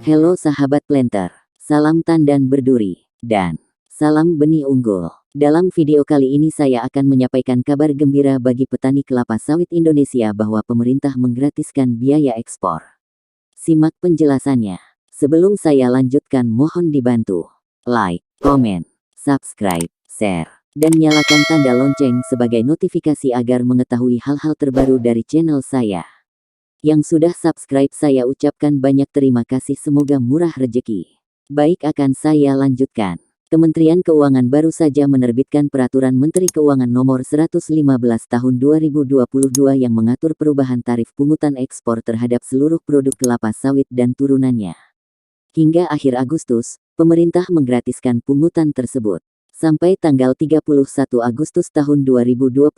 Halo sahabat planter, salam tandan berduri, dan salam benih unggul. Dalam video kali ini saya akan menyampaikan kabar gembira bagi petani kelapa sawit Indonesia bahwa pemerintah menggratiskan biaya ekspor. Simak penjelasannya. Sebelum saya lanjutkan, mohon dibantu like, komen, subscribe, share, dan nyalakan tanda lonceng sebagai notifikasi agar mengetahui hal-hal terbaru dari channel saya. Yang sudah subscribe saya ucapkan banyak terima kasih, semoga murah rezeki. Baik, akan saya lanjutkan. Kementerian Keuangan baru saja menerbitkan Peraturan Menteri Keuangan Nomor 115 Tahun 2022 yang mengatur perubahan tarif pungutan ekspor terhadap seluruh produk kelapa sawit dan turunannya. Hingga akhir Agustus, pemerintah menggratiskan pungutan tersebut. Sampai tanggal 31 Agustus tahun 2022,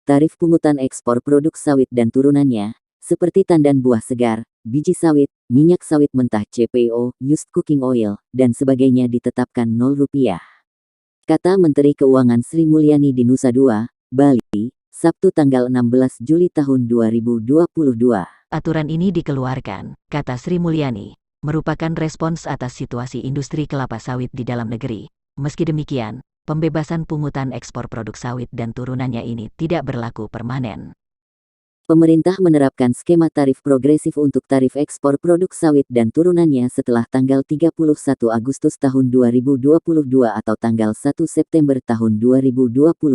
tarif pungutan ekspor produk sawit dan turunannya, seperti tandan buah segar, biji sawit, minyak sawit mentah CPO, used cooking oil, dan sebagainya ditetapkan Rp0. Kata Menteri Keuangan Sri Mulyani di Nusa Dua, Bali, Sabtu tanggal 16 Juli tahun 2022. Aturan ini dikeluarkan, kata Sri Mulyani, merupakan respons atas situasi industri kelapa sawit di dalam negeri. Meski demikian, pembebasan pungutan ekspor produk sawit dan turunannya ini tidak berlaku permanen. Pemerintah menerapkan skema tarif progresif untuk tarif ekspor produk sawit dan turunannya setelah tanggal 31 Agustus tahun 2022 atau tanggal 1 September tahun 2022.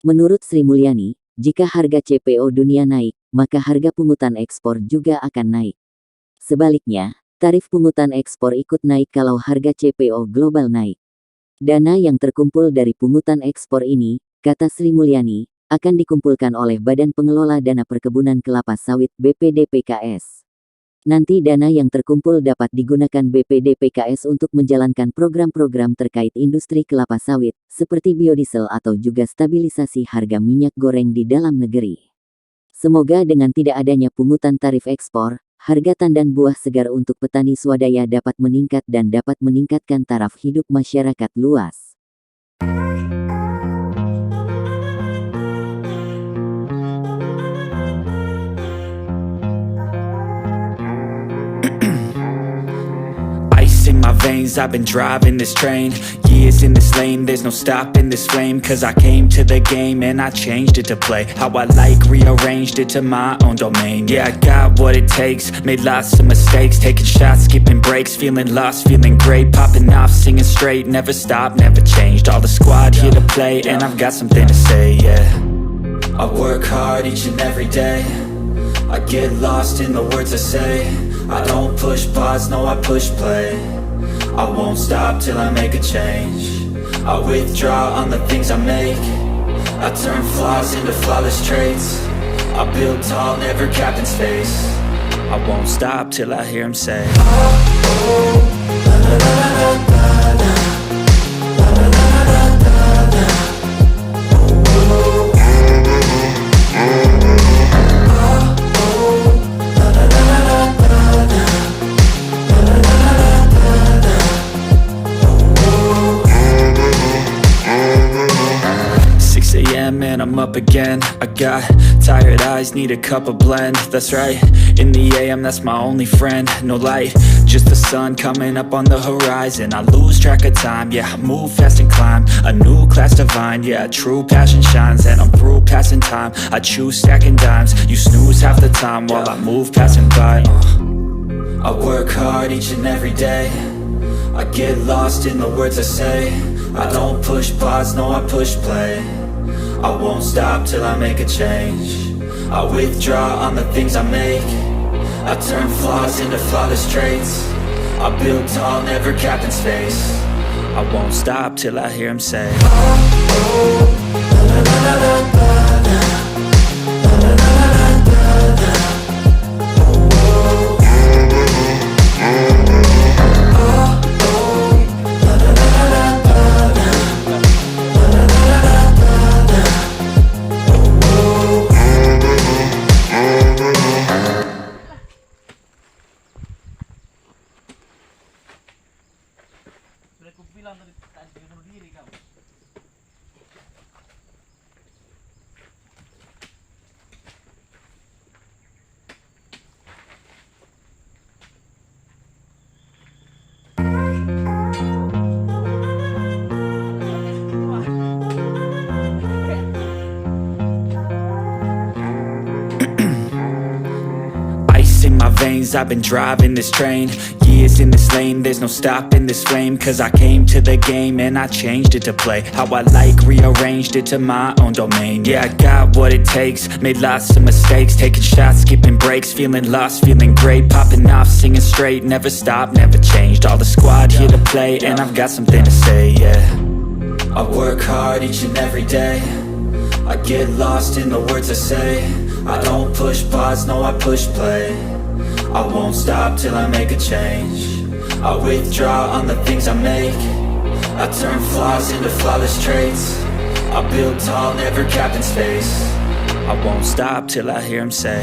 Menurut Sri Mulyani, jika harga CPO dunia naik, maka harga pungutan ekspor juga akan naik. Sebaliknya, tarif pungutan ekspor ikut naik kalau harga CPO global naik. Dana yang terkumpul dari pungutan ekspor ini, kata Sri Mulyani, akan dikumpulkan oleh Badan Pengelola Dana Perkebunan Kelapa Sawit (BPDPKS). Nanti dana yang terkumpul dapat digunakan BPDPKS untuk menjalankan program-program terkait industri kelapa sawit, seperti biodiesel atau juga stabilisasi harga minyak goreng di dalam negeri. Semoga dengan tidak adanya pungutan tarif ekspor, harga tandan buah segar untuk petani swadaya dapat meningkat dan dapat meningkatkan taraf hidup masyarakat luas. In my veins, I've been driving this train. Years in this lane, there's no stopping this flame. Cause I came to the game and I changed it to play how I like, rearranged it to my own domain. Yeah, I got what it takes, made lots of mistakes, taking shots, skipping breaks, feeling lost, feeling great, popping off, singing straight, never stopped, never changed. All the squad here to play and I've got something to say, yeah. I work hard each and every day, I get lost in the words I say. I don't push pause, no I push play. I won't stop till I make a change. I withdraw on the things I make. I turn flaws into flawless traits. I build tall, never capped in space. I won't stop till I hear him say, oh, oh, la, la, la, la, la, la. And I'm up again. I got tired eyes, need a cup of blend. That's right, in the AM, that's my only friend. No light, just the sun coming up on the horizon. I lose track of time, yeah, I move fast and climb a new class divine, yeah, true passion shines. And I'm through passing time, I choose stacking dimes. You snooze half the time while I move passing by. I work hard each and every day, I get lost in the words I say. I don't push pause, no I push play. I won't stop till I make a change. I withdraw on the things I make. I turn flaws into flawless traits. I build tall, never capped in space. I won't stop till I hear him say, oh, oh, la, la, la, la, la, la. veins, I've been driving this train. Years in this lane, there's no stopping this flame. Cause I came to the game and I changed it to play how I like, rearranged it to my own domain. Yeah, I got what it takes, made lots of mistakes, taking shots, skipping breaks, feeling lost, feeling great, popping off, singing straight, never stopped, never changed. All the squad here to play, and I've got something to say, yeah. I work hard each and every day, I get lost in the words I say. I don't push pause, no I push play. I won't stop till I make a change. I withdraw on the things I make. I turn flaws into flawless traits. I build tall, never capped in space. I won't stop till I hear him say,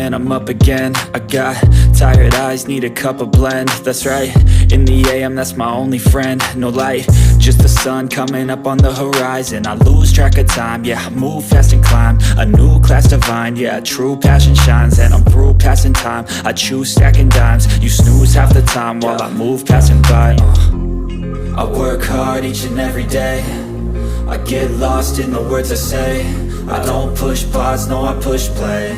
and I'm up again. I got tired eyes, need a cup of blend. That's right, in the AM, that's my only friend. No light, just the sun coming up on the horizon. I lose track of time, yeah, I move fast and climb a new class divine, yeah, true passion shines. And I'm through passing time, I choose stacking dimes. You snooze half the time while I move passing by. I work hard each and every day, I get lost in the words I say. I don't push pause, no I push play.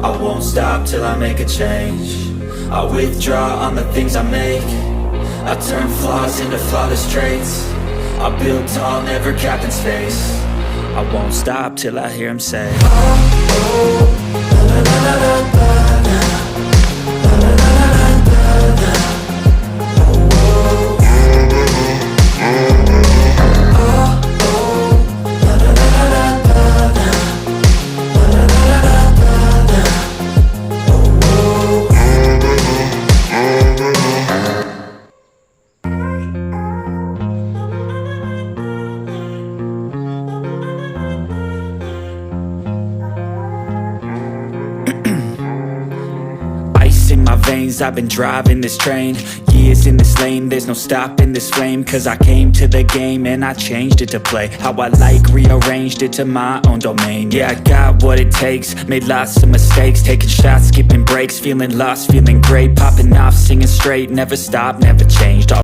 I won't stop till I make a change. I withdraw on the things I make. I turn flaws into flawless traits. I build tall, never capped in space. I won't stop till I hear him say, I've been driving this train. Years in this lane, there's no stopping this flame. Cause I came to the game and I changed it to play how I like, rearranged it to my own domain. Yeah, I got what it takes, made lots of mistakes, taking shots, skipping breaks, feeling lost, feeling great, popping off, singing straight, never stopped, never changed.